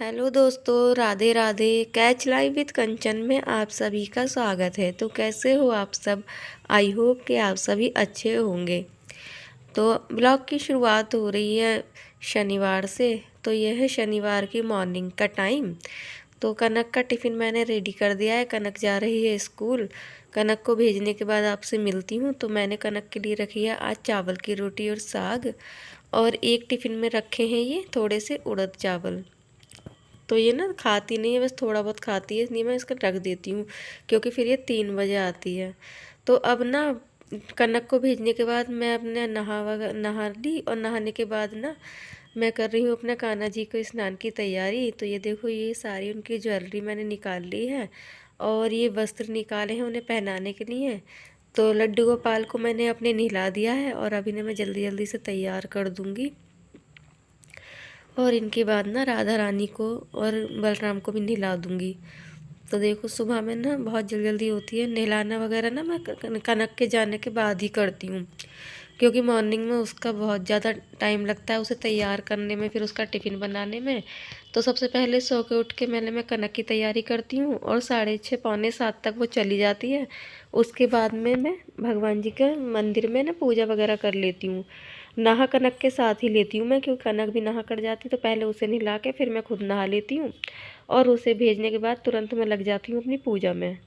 Hello दोस्तों, Radhe Radhe. Catch live with Kanchan में आप सभी का स्वागत है। तो कैसे हो आप सब? आई होप कि आप सभी अच्छे होंगे। तो ब्लॉग की शुरुआत हो रही है शनिवार से। तो यह है शनिवार की मॉर्निंग का टाइम। तो कनक का टिफ़िन मैंने रेडी कर दिया है। कनक जा रही है स्कूल। कनक को भेजने के बाद आपसे मिलती हूँ। तो मैंने कनक के लिए रखी है आज चावल की रोटी और साग, और एक टिफ़िन में रखे हैं ये थोड़े से उड़द चावल। तो ये ना खाती नहीं है, बस थोड़ा बहुत खाती है, इसलिए मैं इसको रख देती हूँ, क्योंकि फिर ये 3 बजे आती है। तो अब ना कनक को भेजने के बाद मैं अपने नहा ली, और नहाने के बाद ना मैं कर रही हूँ अपना कान्हा जी को स्नान की तैयारी। तो ये देखो, ये सारी उनकी ज्वेलरी मैंने निकाल ली है, और ये वस्त्र निकाले हैं उन्हें पहनाने के लिए। तो लड्डू गोपाल को मैंने अपने नहला दिया है, और अभी ना मैं जल्दी जल्दी से तैयार कर दूँगी। और इनके बाद ना राधा रानी को और बलराम को भी नहला दूँगी। तो देखो, सुबह में ना बहुत जल्दी जल्दी होती है नहलाना वगैरह ना, मैं कनक के जाने के बाद ही करती हूँ, क्योंकि मॉर्निंग में उसका बहुत ज़्यादा टाइम लगता है उसे तैयार करने में, फिर उसका टिफ़िन बनाने में। तो सबसे पहले सो के उठ के मैं कनक की तैयारी करती हूँ, और 6:30 पौने 7 तक वो चली जाती है। उसके बाद में मैं भगवान जी के मंदिर में ना पूजा वगैरह कर लेती हूँ। नहा कनक के साथ ही लेती हूँ मैं, क्योंकि कनक भी नहा कर जाती, तो पहले उसे नहला के फिर मैं खुद नहा लेती हूँ, और उसे भेजने के बाद तुरंत मैं लग जाती हूँ अपनी पूजा में।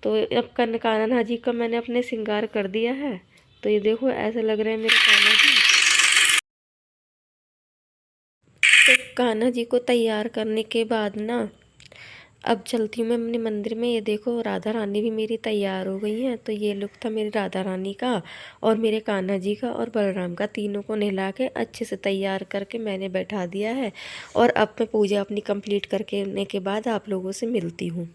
तो अब कान्हा जी का मैंने अपने श्रृंगार कर दिया है। तो ये देखो, ऐसे लग रहे हैं मेरे कान्हा जी। तो कान्हा जी को तैयार करने के बाद ना अब चलती हूँ मैं अपने मंदिर में। ये देखो, राधा रानी भी मेरी तैयार हो गई हैं। तो ये लुक था मेरी राधा रानी का, और मेरे कान्हा जी का और बलराम का, तीनों को नहला के अच्छे से तैयार करके मैंने बैठा दिया है। और अब मैं पूजा अपनी कंप्लीट करके के बाद आप लोगों से मिलती हूँ।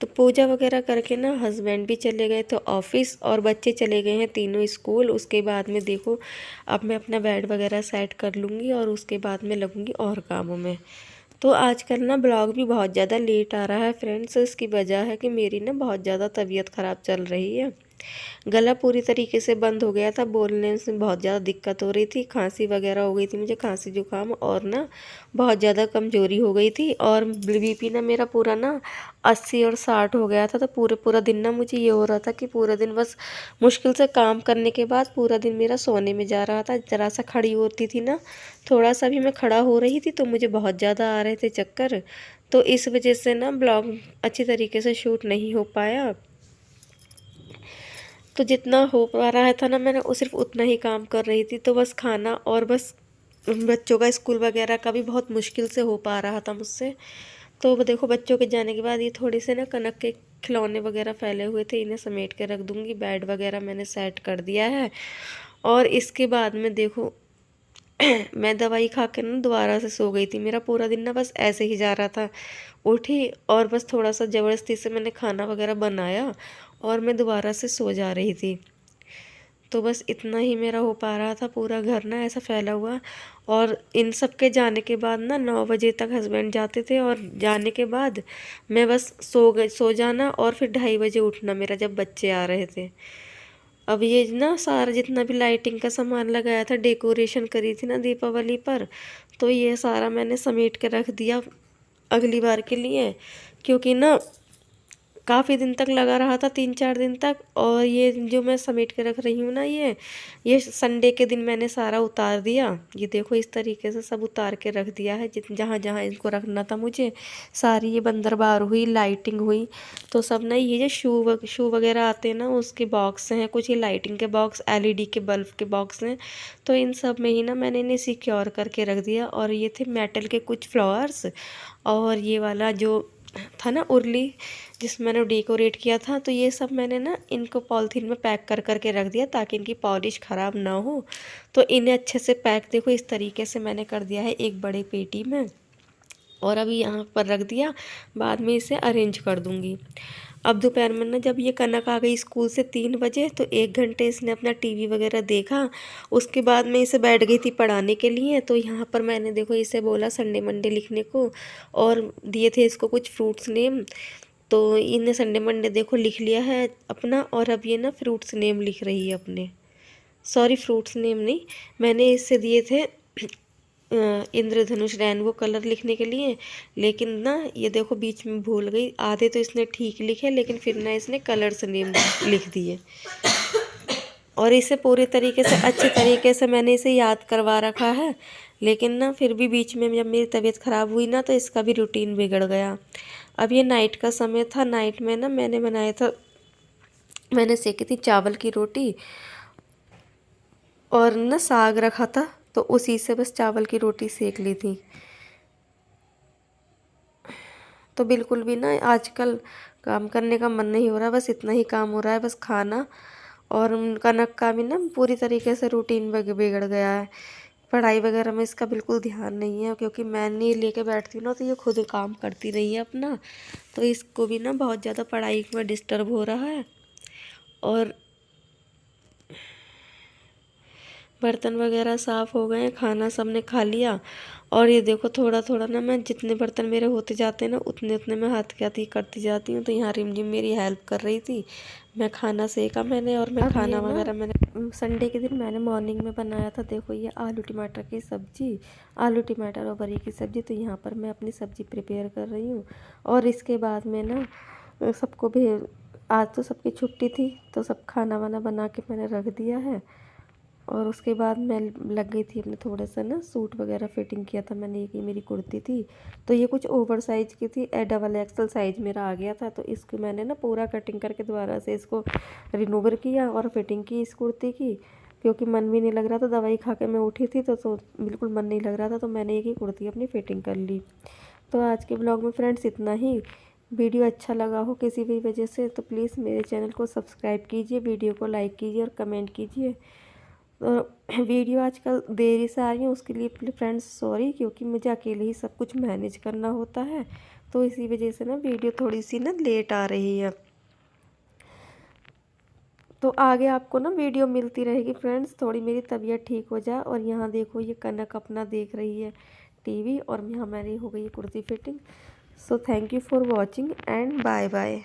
तो पूजा वगैरह करके ना हस्बैंड भी चले गए तो ऑफिस, और बच्चे चले गए हैं तीनों स्कूल। उसके बाद में देखो, अब मैं अपना बेड वगैरह सेट कर लूँगी, और उसके बाद में लगूँगी और कामों में। तो आजकल ना ब्लॉग भी बहुत ज़्यादा लेट आ रहा है फ्रेंड्स। इसकी वजह है कि मेरी ना बहुत ज़्यादा तबीयत ख़राब चल रही है। गला पूरी तरीके से बंद हो गया था, बोलने से बहुत ज़्यादा दिक्कत हो रही थी, खांसी वगैरह हो गई थी मुझे, खांसी जुकाम, और ना बहुत ज़्यादा कमज़ोरी हो गई थी, और बीपी ना मेरा पूरा ना 80 और 60 हो गया था। तो पूरे पूरा दिन ना मुझे ये हो रहा था कि पूरा दिन बस मुश्किल से काम करने के बाद पूरा दिन मेरा सोने में जा रहा था। ज़रा सा खड़ी होती थी ना, थोड़ा सा भी मैं खड़ा हो रही थी तो मुझे बहुत ज़्यादा आ रहे थे चक्कर। तो इस वजह से ना ब्लॉग अच्छी तरीके से शूट नहीं हो पाया। तो जितना हो पा रहा था ना, मैंने वो सिर्फ उतना ही काम कर रही थी। तो बस खाना और बस बच्चों का स्कूल वगैरह का भी बहुत मुश्किल से हो पा रहा था मुझसे। तो वो देखो, बच्चों के जाने के बाद ये थोड़े से ना कनक के खिलौने वगैरह फैले हुए थे, इन्हें समेट के रख दूँगी। बेड वगैरह मैंने सेट कर दिया है, और इसके बाद में देखो मैं दवाई खा के ना दोबारा से सो गई थी। मेरा पूरा दिन ना बस ऐसे ही जा रहा था। उठी, और बस थोड़ा सा ज़बरदस्ती से मैंने खाना वगैरह बनाया, और मैं दोबारा से सो जा रही थी। तो बस इतना ही मेरा हो पा रहा था। पूरा घर ना ऐसा फैला हुआ, और इन सब के जाने के बाद ना 9 बजे तक हस्बैंड जाते थे, और जाने के बाद मैं बस सो जाना, और फिर 2:30 बजे उठना मेरा, जब बच्चे आ रहे थे। अब ये ना सारा जितना भी लाइटिंग का सामान लगाया था, डेकोरेशन करी थी ना दीपावली पर, तो ये सारा मैंने समेट के रख दिया अगली बार के लिए, क्योंकि ना काफ़ी दिन तक लगा रहा था, 3-4 दिन तक। और ये जो मैं समेट के रख रही हूँ ना, ये संडे के दिन मैंने सारा उतार दिया। ये देखो, इस तरीके से सब उतार के रख दिया है, जित जहाँ जहाँ इनको रखना था मुझे। सारी ये बंदरबार हुई, लाइटिंग हुई, तो सब ना ये जो शू वगैरह आते हैं ना, उसके बॉक्स हैं, कुछ ये लाइटिंग के बॉक्स, एलईडी के बल्ब के बॉक्स हैं। तो इन सब में ही ना मैंने इन्हें सिक्योर करके रख दिया। और ये थे मेटल के कुछ फ्लावर्स, और ये वाला जो था ना उर्ली, जिसमें मैंने डेकोरेट किया था, तो ये सब मैंने ना इनको पॉलीथीन में पैक कर करके रख दिया, ताकि इनकी पॉलिश ख़राब ना हो। तो इन्हें अच्छे से पैक, देखो इस तरीके से मैंने कर दिया है एक बड़े पेटी में, और अभी यहाँ पर रख दिया। बाद में इसे अरेंज कर दूँगी। अब दोपहर में ना, जब ये कनक आ गई स्कूल से 3 बजे, तो 1 घंटे इसने अपना टीवी वगैरह देखा। उसके बाद में इसे बैठ गई थी पढ़ाने के लिए। तो यहाँ पर मैंने देखो इसे बोला संडे मंडे लिखने को, और दिए थे इसको कुछ फ्रूट्स नेम। तो इन्हें संडे मंडे देखो लिख लिया है अपना, और अब ये ना फ्रूट्स नेम लिख रही है अपने। सॉरी, फ्रूट्स नेम नहीं, मैंने इससे दिए थे इंद्रधनुष रेनबो कलर लिखने के लिए, लेकिन ना ये देखो बीच में भूल गई। आधे तो इसने ठीक लिखे, लेकिन फिर ना इसने कलर्स नेम लिख दिए। और इसे पूरे तरीके से अच्छे तरीके से मैंने इसे याद करवा रखा है, लेकिन ना फिर भी बीच में जब मेरी तबीयत ख़राब हुई ना, तो इसका भी रूटीन बिगड़ गया। अब ये नाइट का समय था। नाइट में ना मैंने बनाया था, मैंने सेकी थी चावल की रोटी और ना साग रखा था, तो उसी से बस चावल की रोटी सेक ली थी। तो बिल्कुल भी ना आजकल काम करने का मन नहीं हो रहा, बस इतना ही काम हो रहा है, बस खाना। और कनक का भी ना पूरी तरीके से रूटीन बिगड़ गया है। पढ़ाई वगैरह में इसका बिल्कुल ध्यान नहीं है, क्योंकि मैं नहीं लेके बैठती हूँ ना, तो ये खुद काम करती नहीं है अपना। तो इसको भी ना बहुत ज़्यादा पढ़ाई में डिस्टर्ब हो रहा है। और बर्तन वगैरह साफ़ हो गए, खाना सबने खा लिया। और ये देखो थोड़ा थोड़ा ना मैं जितने बर्तन मेरे होते जाते हैं ना, उतने उतने मैं हाथ क्या थी करती जाती हूँ। तो यहाँ रिमझिम मेरी हेल्प कर रही थी। मैं खाना सेका मैंने, और मैं खाना वगैरह मैंने संडे के दिन मैंने मॉर्निंग में बनाया था। देखो ये आलू टमाटर की सब्ज़ी, आलू टमाटर और बरी की सब्ज़ी। तो यहाँ पर मैं अपनी सब्ज़ी प्रिपेयर कर रही हूँ। और इसके बाद में ना सबको भी, आज तो सबकी छुट्टी थी, तो सब खाना वाना बना के मैंने रख दिया है। और उसके बाद मैं लग गई थी अपने थोड़ा सा ना सूट वगैरह फिटिंग किया था मैंने। ये मेरी कुर्ती थी, तो ये कुछ ओवर साइज़ की थी, XXL साइज़ मेरा आ गया था। तो इसको मैंने ना पूरा कटिंग करके दोबारा से इसको रिमूवर किया और फिटिंग की इस कुर्ती की, क्योंकि मन भी नहीं लग रहा था। दवाई खा के मैं उठी थी, तो बिल्कुल मन नहीं लग रहा था, तो मैंने एक ही कुर्ती अपनी फिटिंग कर ली। तो आज के ब्लॉग में फ्रेंड्स इतना ही। वीडियो अच्छा लगा हो किसी भी वजह से, तो प्लीज़ मेरे चैनल को सब्सक्राइब कीजिए, वीडियो को लाइक कीजिए और कमेंट कीजिए। तो वीडियो आजकल देरी से आ रही है, उसके लिए फ्रेंड्स सॉरी, क्योंकि मुझे अकेले ही सब कुछ मैनेज करना होता है। तो इसी वजह से ना वीडियो थोड़ी सी ना लेट आ रही है। तो आगे आपको ना वीडियो मिलती रहेगी फ्रेंड्स। थोड़ी मेरी तबीयत ठीक हो जाए। और यहाँ देखो ये कनक अपना देख रही है टीवी, और यहाँ मेरी हो गई है kurti fitting. So thank you for watching and bye bye.